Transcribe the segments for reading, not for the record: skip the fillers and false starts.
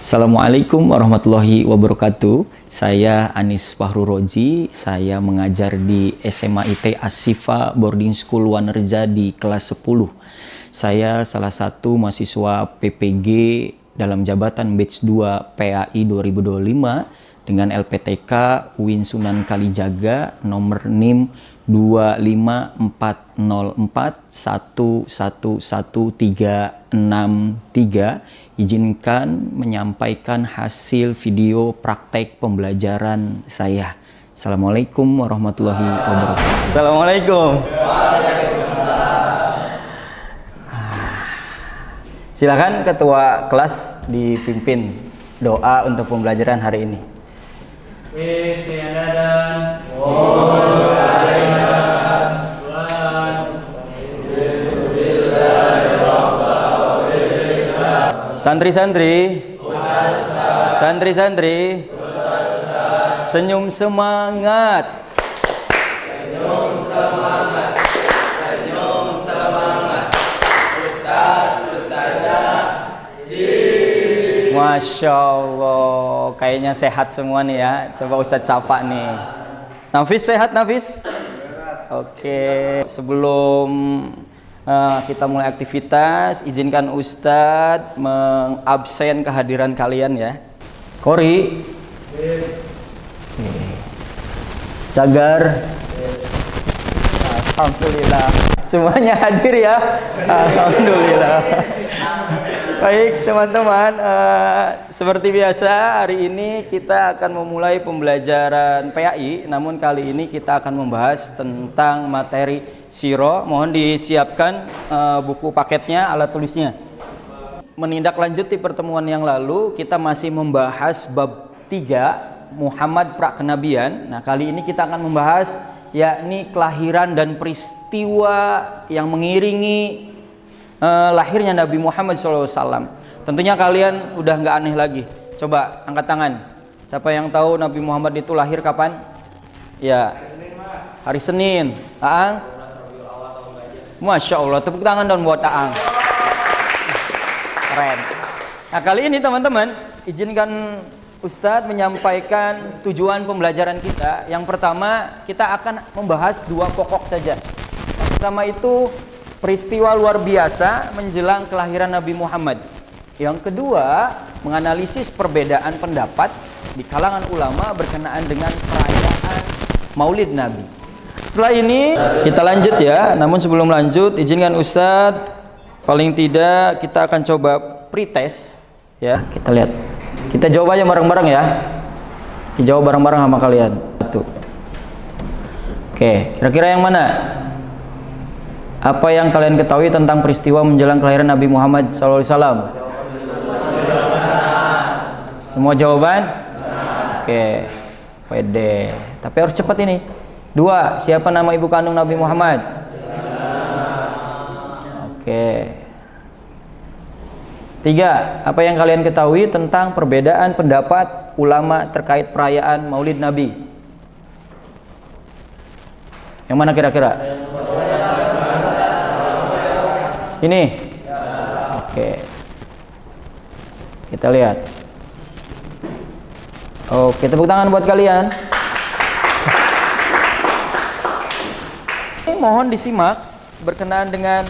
Assalamualaikum warahmatullahi wabarakatuh. Saya Anis Fahru Roji. Saya mengajar di SMA IT Ashifa Boarding School Wanerja di kelas 10. Saya salah satu mahasiswa PPG dalam jabatan batch 2 PAI 2025 dengan LPTK UIN Sunan Kalijaga nomor NIM 25404111363. Izinkan menyampaikan hasil video praktek pembelajaran saya. Assalamualaikum warahmatullahi wabarakatuh. Assalamualaikum. Silakan ketua kelas dipimpin doa untuk pembelajaran hari ini. Santri-santri, santri-santri, senyum semangat. Senyum semangat, senyum semangat. Ustaz, Ustazah, Masya Allah, kayaknya sehat semua nih ya. Coba Ustadz sapa nih. Nafis sehat, Nafis? Oke, sebelum kita mulai aktivitas, izinkan Ustadz mengabsen kehadiran kalian ya. Kori, Cagar, alhamdulillah semuanya hadir ya. Alhamdulillah. Baik teman-teman, seperti biasa hari ini kita akan memulai pembelajaran PAI. Namun kali ini kita akan membahas tentang materi siro. Mohon disiapkan buku paketnya, alat tulisnya. Menindaklanjuti pertemuan yang lalu, kita masih membahas bab 3 Muhammad Prakenabian. Nah kali ini kita akan membahas yakni kelahiran dan peristiwa yang mengiringi lahirnya Nabi Muhammad SAW. Tentunya kalian udah nggak aneh lagi. Coba angkat tangan. Siapa yang tahu Nabi Muhammad itu lahir kapan? Ya, hari Senin. Aang? Masya Allah, tepuk tangan dong buat Aang. Keren. Nah kali ini teman-teman, izinkan Ustadz menyampaikan tujuan pembelajaran kita. Yang pertama, kita akan membahas dua pokok saja. Yang pertama itu peristiwa luar biasa menjelang kelahiran Nabi Muhammad. Yang kedua, menganalisis perbedaan pendapat di kalangan ulama berkenaan dengan perayaan Maulid Nabi. Setelah ini kita lanjut ya. Namun sebelum lanjut, izinkan Ustadz, paling tidak kita akan coba pretest ya. Kita lihat. Kita jawab aja bareng-bareng ya. Kita jawab bareng-bareng sama kalian. Satu. Oke, kira-kira yang mana? Apa yang kalian ketahui tentang peristiwa menjelang kelahiran Nabi Muhammad SAW? Semua jawaban? Oke, pede. Tapi harus cepat ini. 2. Siapa nama ibu kandung Nabi Muhammad? Oke. 3. Apa yang kalian ketahui tentang perbedaan pendapat ulama terkait perayaan Maulid Nabi? Yang mana kira-kira? Ini? Oke. Kita lihat. Oke, tepuk tangan buat kalian. Mohon disimak berkenaan dengan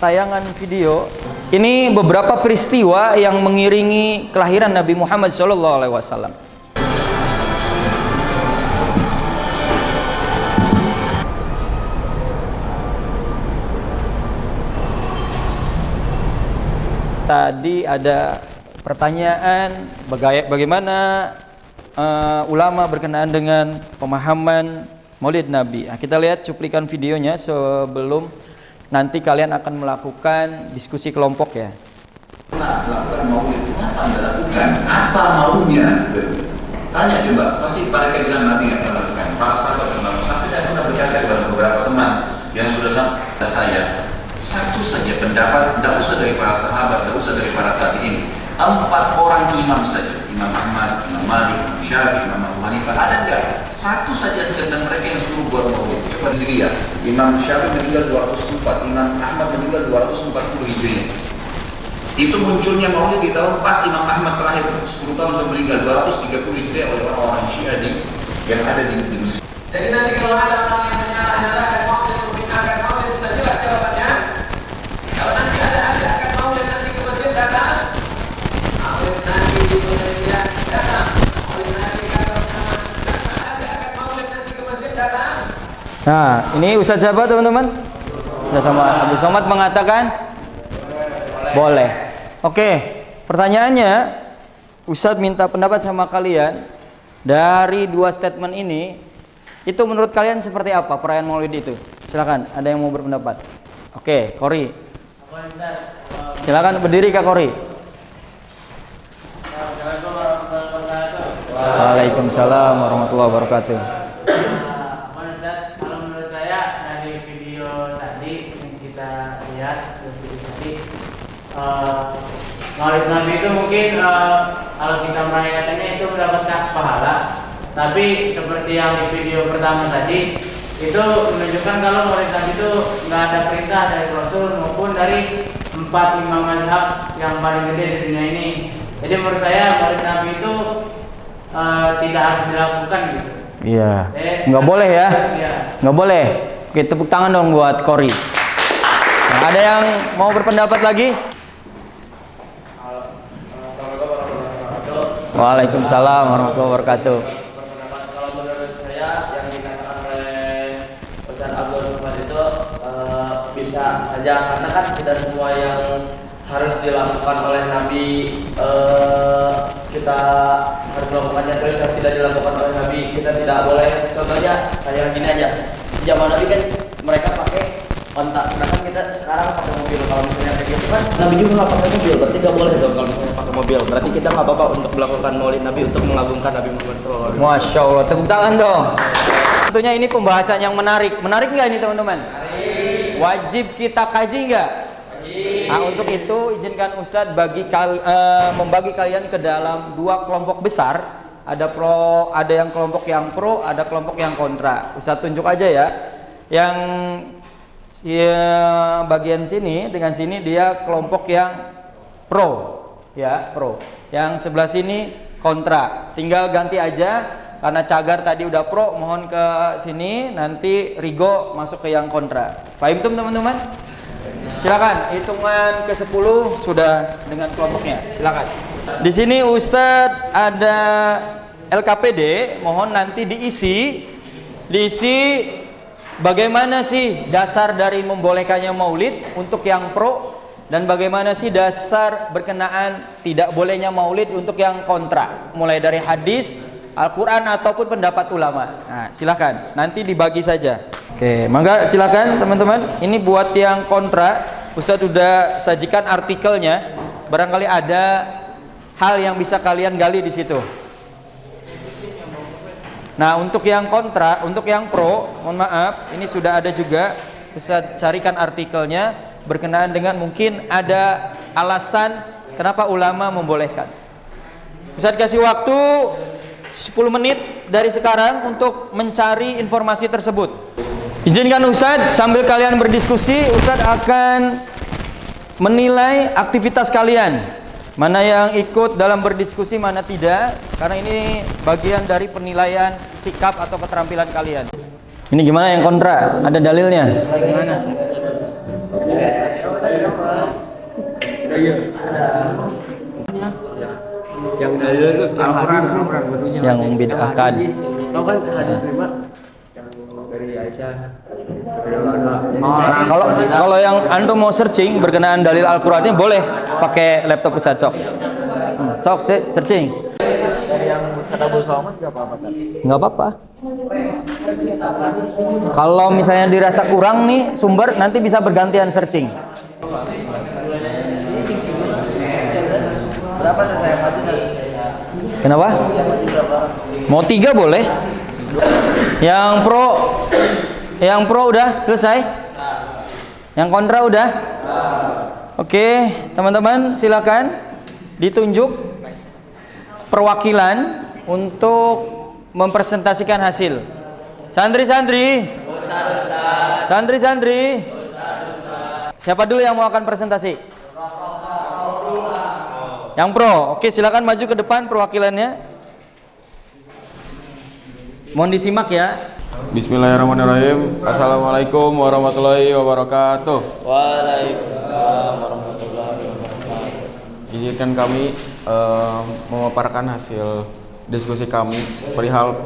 tayangan video. Ini beberapa peristiwa yang mengiringi kelahiran Nabi Muhammad SAW. Tadi ada pertanyaan bagaimana ulama berkenaan dengan pemahaman Maulid Nabi. Nah, kita lihat cuplikan videonya sebelum nanti kalian akan melakukan diskusi kelompok ya. Melakukan Maulid, kenapa Anda lakukan? Apa maunya? Tanya coba, pasti mereka bilang Nabi nggak pernah lakukan. Para sahabat pernah. Sampai saya pernah berkata kepada beberapa teman yang sudah sampai saya. Satu saja pendapat, tidak usah dari para sahabat, tidak usah dari para tabi'in. 4 orang imam saja, Imam Ahmad, Imam Malik, Imam Syafi'i, Imam Abu Hanifah. Ada enggak? Satu saja sekedar mereka yang suruh buat maulid. Coba dilihat. Imam Syafi'i meninggal 204, Imam Ahmad meninggal 240 Hijriah. Itu munculnya maulid di tahun pas Imam Ahmad terakhir 10 tahun sebelum meninggal 230 Hijriah oleh orang-orang Syiah yang ada di Mesir. Jadi nanti kalau ada orang yang menyatakan maulid akan maulid sudah jelas jawabannya. Kalau nanti ada akan maulid nanti ke masjid datang, maulid nanti di Indonesia datang, maulid nanti kalau ada akan maulid nanti ke masjid datang. Nah, ini Ustadz siapa teman-teman? Ustadz Somad. Abu Somad mengatakan boleh. Oke, pertanyaannya, Ustadz minta pendapat sama kalian dari dua statement ini, itu menurut kalian seperti apa perayaan Maulid itu? Silakan, ada yang mau berpendapat? Oke, Kori. Silakan berdiri Kak Kori. Waalaikumsalam warahmatullahi wabarakatuh. Kalau menurut saya dari video tadi yang kita lihat tadi, Maulid Nabi itu mungkin kalau kita merayakannya itu mendapatkan pahala. Tapi seperti yang di video pertama tadi, itu menunjukkan kalau Maulid Nabi itu nggak ada perintah dari Rasul maupun dari 4 imam mazhab yang paling gede di dunia ini. Jadi menurut saya Maulid Nabi itu tidak harus dilakukan gitu. Iya, nggak boleh ya? Iya. Nggak boleh. Oke, tepuk tangan dong buat Kori. Nah, ada yang mau berpendapat lagi? Waalaikumsalam warahmatullahi wabarakatuh. Kalau menurut saya yang dikatakan oleh Ustaz Abdul Somad itu bisa saja, karena kan tidak semua yang harus dilakukan oleh Nabi kita harus melakukannya, terus yang tidak dilakukan oleh Nabi kita tidak boleh. Contohnya kayak gini aja, zaman Nabi kan mereka pakai onta, sedangkan kita sekarang pakai mobil. Kalau misalnya kayak gitu kan Nabi juga nggak pakai mobil, berarti nggak boleh dong kalau misalnya pakai mobil. Berarti kita nggak apa-apa untuk melakukan maulid Nabi untuk mengagungkan Nabi Muhammad SAW. Masya Allah, tepuk tangan dong. Tentunya ini pembahasan yang menarik. Menarik nggak ini teman-teman? Wajib kita kaji nggak? Nah, untuk itu izinkan Ustadz membagi kalian ke dalam dua kelompok besar. Ada yang kelompok yang pro, ada kelompok yang kontra. Ustadz tunjuk aja ya. Yang bagian sini dengan sini dia kelompok yang pro, ya pro. Yang sebelah sini kontra. Tinggal ganti aja karena Cagar tadi udah pro, mohon ke sini. Nanti Rigo masuk ke yang kontra. Paham teman-teman? Silakan, hitungan ke-10 sudah dengan kelompoknya. Silakan. Di sini Ustadz ada LKPD, mohon nanti diisi bagaimana sih dasar dari membolehkannya maulid untuk yang pro, dan bagaimana sih dasar berkenaan tidak bolehnya maulid untuk yang kontra, mulai dari hadis, Al-Quran ataupun pendapat ulama. Nah, silakan nanti dibagi saja. Oke, mangga silakan teman-teman. Ini buat yang kontra, Ustadz sudah sajikan artikelnya. Barangkali ada hal yang bisa kalian gali di situ. Nah, untuk yang kontra, untuk yang pro, mohon maaf, ini sudah ada juga. Ustadz carikan artikelnya berkenaan dengan mungkin ada alasan kenapa ulama membolehkan. Ustadz kasih waktu 10 menit dari sekarang untuk mencari informasi tersebut. Izinkan Ustadz, sambil kalian berdiskusi, Ustadz akan menilai aktivitas kalian, mana yang ikut dalam berdiskusi, mana tidak, karena ini bagian dari penilaian sikap atau keterampilan kalian. Ini gimana yang kontra? Ada dalilnya? Yang dalil itu Yang membid'ahkan. Tahu kan hadis 5 yang dari Aisyah. Kalau yang antum mau searching berkenaan dalil Al-Qur'annya, boleh pakai laptop Ustadz sok. Sok searching. Dari yang kata Abu Somad enggak apa-apa kan? Nggak apa-apa. Kalau misalnya dirasa kurang nih sumber, nanti bisa bergantian searching. Berapa tuh saya maju? Kenapa? Mau 3 boleh. Yang pro udah selesai. Yang kontra udah. Oke, teman-teman silakan ditunjuk perwakilan untuk mempresentasikan hasil. Santri-santri. Santri-santri. Siapa dulu yang mau akan presentasi? Yang pro. Oke, silakan maju ke depan perwakilannya. Mohon disimak ya. Bismillahirrahmanirrahim. Assalamualaikum warahmatullahi wabarakatuh. Waalaikumsalam warahmatullahi wabarakatuh. Izinkan kami memaparkan hasil diskusi kami perihal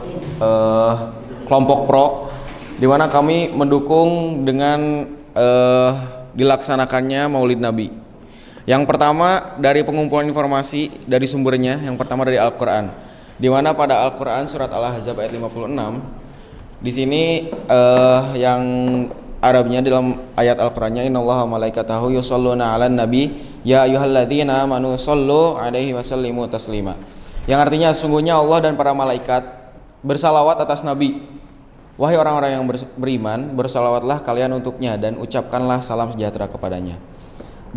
kelompok pro, di mana kami mendukung dengan dilaksanakannya Maulid Nabi. Yang pertama dari pengumpulan informasi dari sumbernya, yang pertama dari Al-Quran, di mana pada Al-Quran surat Al-Ahzab ayat 56, di sini yang Arabnya dalam ayat Al-Qurannya, Innallaha malaikatahu yusholluna 'alan nabi ya ayyuhalladzina amanu shollu 'alaihi wa sallimu taslima. Yang artinya sungguhnya Allah dan para malaikat bersalawat atas nabi. Wahai orang-orang yang beriman, bersalawatlah kalian untuknya dan ucapkanlah salam sejahtera kepadanya.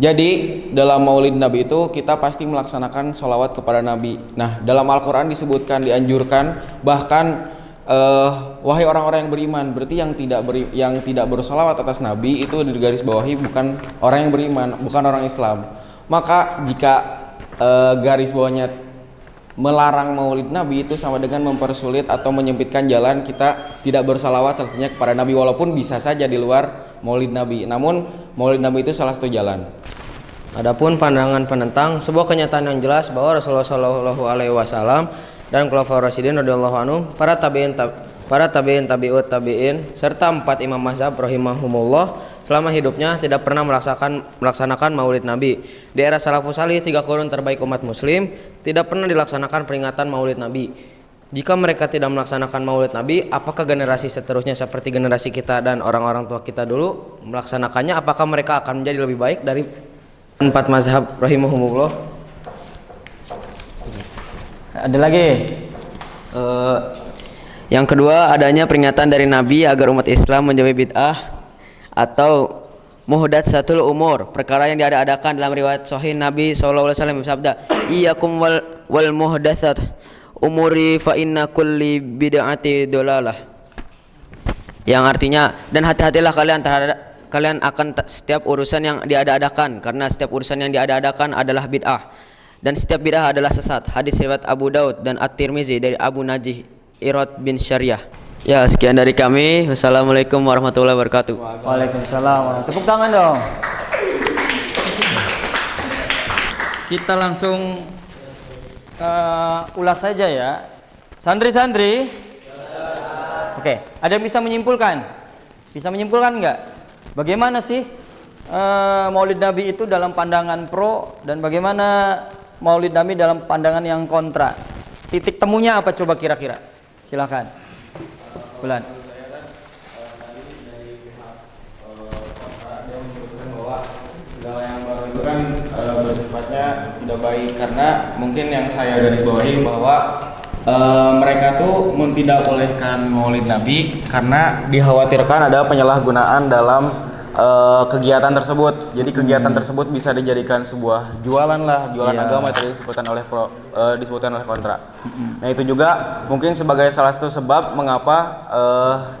Jadi dalam Maulid Nabi itu kita pasti melaksanakan sholawat kepada Nabi. Nah, dalam Al-Quran disebutkan, dianjurkan, bahkan wahai orang-orang yang beriman, berarti yang tidak bersolawat atas Nabi itu digaris bawahi bukan orang yang beriman, bukan orang Islam. Maka jika garis bawahnya melarang Maulid Nabi, itu sama dengan mempersulit atau menyempitkan jalan kita tidak bersalawat selanjutnya kepada Nabi, walaupun bisa saja di luar Maulid Nabi. Namun Maulid Nabi itu salah satu jalan. Adapun pandangan penentang, sebuah kenyataan yang jelas bahwa Rasulullah Shallallahu Alaihi Wasallam dan Khulafaur Rasyidin radhiyallahu anhum, para tabiin tabiut tabiin serta 4 imam mazhab rahimahumullah selama hidupnya tidak pernah melaksanakan Maulid Nabi. Di era salafus salih, 3 qurun terbaik umat muslim, tidak pernah dilaksanakan peringatan Maulid Nabi. Jika mereka tidak melaksanakan Maulid Nabi, apakah generasi seterusnya seperti generasi kita dan orang-orang tua kita dulu melaksanakannya? Apakah mereka akan menjadi lebih baik dari 4 mazhab rahimahumullah? Ada lagi? Yang kedua, adanya peringatan dari Nabi agar umat Islam menjauhi bid'ah atau muhdatsatul umur, perkara yang diada-adakan. Dalam riwayat sahih Nabi SAW bersabda, iyyakum wal muhdatsat umuri fa inna kulli bid'ati dolalah. Yang artinya, dan hati-hatilah kalian akan setiap urusan yang diada-adakan, karena setiap urusan yang diada-adakan adalah bid'ah dan setiap bid'ah adalah sesat. Hadis riwayat Abu Daud dan At-Tirmizi dari Abu Najih Irad bin Syariah. Ya, sekian dari kami. Wassalamualaikum warahmatullahi wabarakatuh. Waalaikumsalam. Tepuk tangan dong. Kita langsung ulas saja ya. Santri-santri. Oke, ada yang bisa menyimpulkan? Bisa menyimpulkan nggak? Bagaimana sih Maulid Nabi itu dalam pandangan pro dan bagaimana Maulid Nabi dalam pandangan yang kontra? Titik temunya apa coba kira-kira? Silakan. Bulan. Segala yang baru itu kan bersifatnya tidak baik, karena mungkin yang saya garis bawahi bahwa mereka tuh tidak bolehkan Maulid Nabi karena dikhawatirkan ada penyalahgunaan dalam kegiatan tersebut. Jadi kegiatan tersebut bisa dijadikan sebuah jualan agama, tadi disebutkan oleh kontra. Nah, itu juga mungkin sebagai salah satu sebab mengapa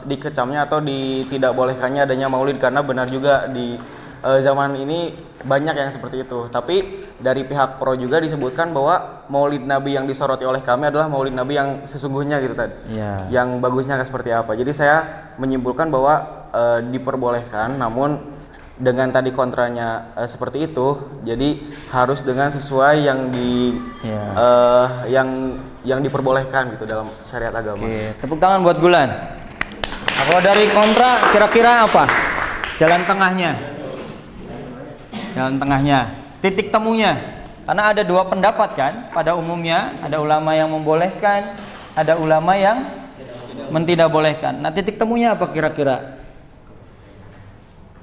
dikecamnya atau tidak bolehkannya adanya Maulid, karena benar juga di zaman ini banyak yang seperti itu. Tapi dari pihak pro juga disebutkan bahwa Maulid Nabi yang disoroti oleh kami adalah Maulid Nabi yang sesungguhnya gitu tadi. Yang bagusnya seperti apa. Jadi saya menyimpulkan bahwa diperbolehkan, namun dengan tadi kontranya seperti itu, jadi harus dengan sesuai yang diperbolehkan gitu dalam syariat agama. Oke, tepuk tangan buat Gulan. Kalau dari kontra kira-kira apa? Jalan tengahnya. Jalan tengahnya. Titik temunya. Karena ada 2 pendapat kan? Pada umumnya ada ulama yang membolehkan, ada ulama yang tidak bolehkan. Nah, titik temunya apa kira-kira?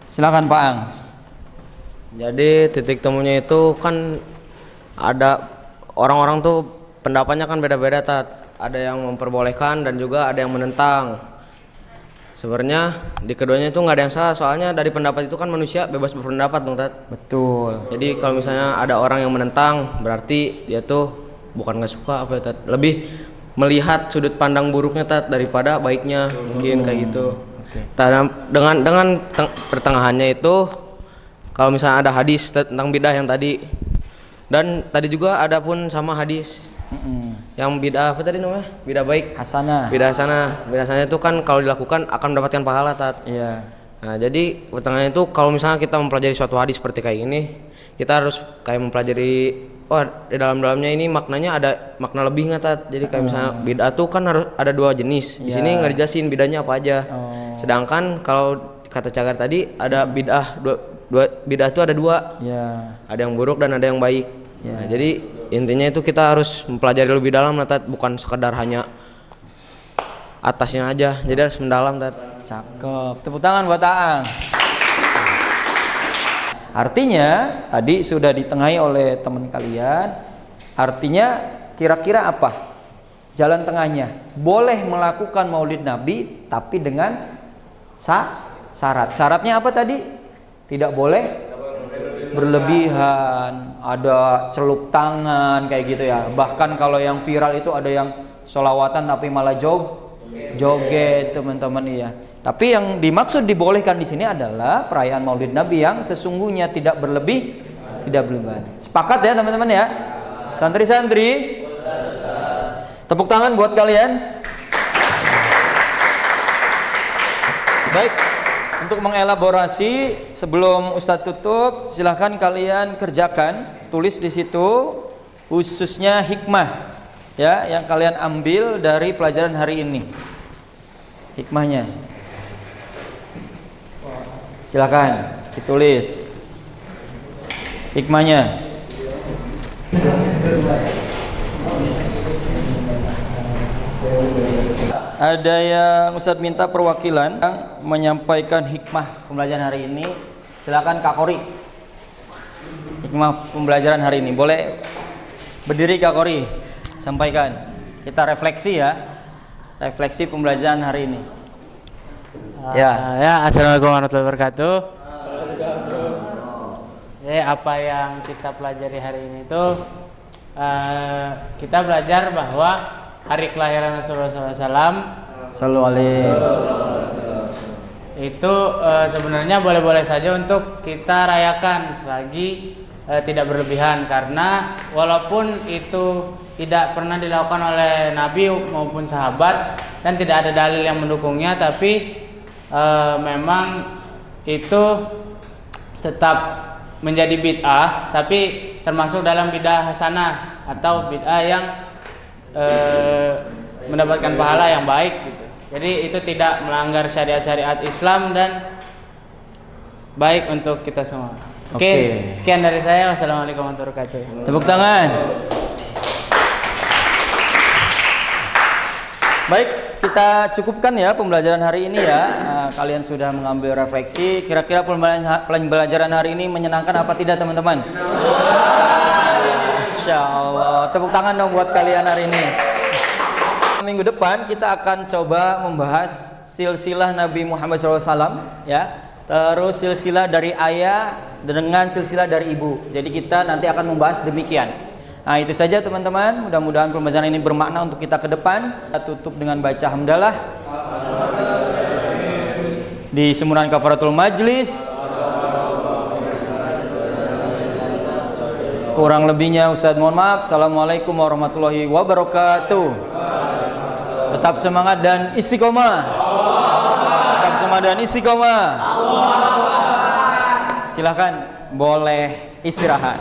Silakan Pak Ang. Jadi titik temunya itu kan ada orang-orang tuh pendapatnya kan beda-beda, Tat. Ada yang memperbolehkan dan juga ada yang menentang. Sebenarnya di keduanya itu nggak ada yang salah, soalnya dari pendapat itu kan manusia bebas berpendapat, Bang Tat. Betul. Jadi kalau misalnya ada orang yang menentang, berarti dia tuh bukan nggak suka apa ya, Tat. Lebih melihat sudut pandang buruknya, Tat, daripada baiknya, mungkin kayak gitu. Dengan pertengahannya itu, kalau misalnya ada hadis tentang bidah yang tadi Dan tadi juga ada pun sama hadis yang bid'ah apa tadi namanya? Bid'ah baik. Hasanah. Bid'ah hasanah itu kan kalau dilakukan akan mendapatkan pahala, Tat. Iya. Nah, jadi pertanyaannya itu kalau misalnya kita mempelajari suatu hadis seperti kayak ini, kita harus kayak mempelajari di dalam-dalamnya ini maknanya ada makna lebih nggak, Tat? Jadi kayak misalnya bid'ah tuh kan harus ada 2 jenis. Di sini nggak dijelasin bedanya apa aja. Sedangkan kalau kata Cagar tadi ada bid'ah bid'ah itu ada 2. Iya. Ada yang buruk dan ada yang baik. Nah, jadi intinya itu kita harus mempelajari lebih dalam, Tat, bukan sekedar hanya atasnya aja. Jadi harus mendalam, Tat. Cakep. Tepuk tangan buat Aang. Artinya tadi sudah ditengahi oleh teman kalian. Artinya kira-kira apa jalan tengahnya? Boleh melakukan Maulid Nabi tapi dengan syarat. Syaratnya apa tadi? Tidak boleh berlebihan, ada celup tangan kayak gitu ya. Bahkan kalau yang viral itu ada yang sholawatan tapi malah joget, teman-teman ya. Tapi yang dimaksud dibolehkan di sini adalah perayaan Maulid Nabi yang sesungguhnya tidak berlebihan. Sepakat ya teman-teman ya? Santri-santri, tepuk tangan buat kalian. Baik, untuk mengelaborasi sebelum Ustadz tutup, silahkan kalian kerjakan, tulis di situ khususnya hikmah ya yang kalian ambil dari pelajaran hari ini. Hikmahnya. Silakan ditulis hikmahnya. Ada yang Ustadz minta perwakilan yang menyampaikan hikmah pembelajaran hari ini. Silakan Kak Kori. Hikmah pembelajaran hari ini. Boleh berdiri Kak Kori. Sampaikan. Kita refleksi ya. Refleksi pembelajaran hari ini. Ya, assalamualaikum warahmatullahi wabarakatuh. Apa yang kita pelajari hari ini itu kita belajar bahwa hari kelahiran Rasulullah SAW itu sebenarnya boleh-boleh saja untuk kita rayakan selagi tidak berlebihan, karena walaupun itu tidak pernah dilakukan oleh Nabi maupun sahabat dan tidak ada dalil yang mendukungnya, tapi memang itu tetap menjadi bid'ah, tapi termasuk dalam bid'ah hasanah atau bid'ah yang mendapatkan pahala yang baik gitu. Jadi itu tidak melanggar syariat-syariat Islam dan baik untuk kita semua. Oke, sekian dari saya. Wassalamualaikum warahmatullahi wabarakatuh. Tepuk tangan. Baik, kita cukupkan ya pembelajaran hari ini ya. Kalian sudah mengambil refleksi. Kira-kira pembelajaran hari ini menyenangkan apa tidak teman-teman? Masya Allah. Tepuk tangan dong buat kalian hari ini. Minggu depan kita akan coba membahas silsilah Nabi Muhammad SAW ya. Terus silsilah dari ayah dengan silsilah dari ibu. Jadi kita nanti akan membahas demikian. Nah itu saja teman-teman. Mudah-mudahan pembelajaran ini bermakna untuk kita ke depan. Kita tutup dengan baca hamdalah di semburan kafaratul majlis. Kurang lebihnya Ustadz mohon maaf. Assalamualaikum warahmatullahi wabarakatuh. Tetap semangat dan istiqomah. Tetap semangat dan istiqomah. Silakan boleh istirahat.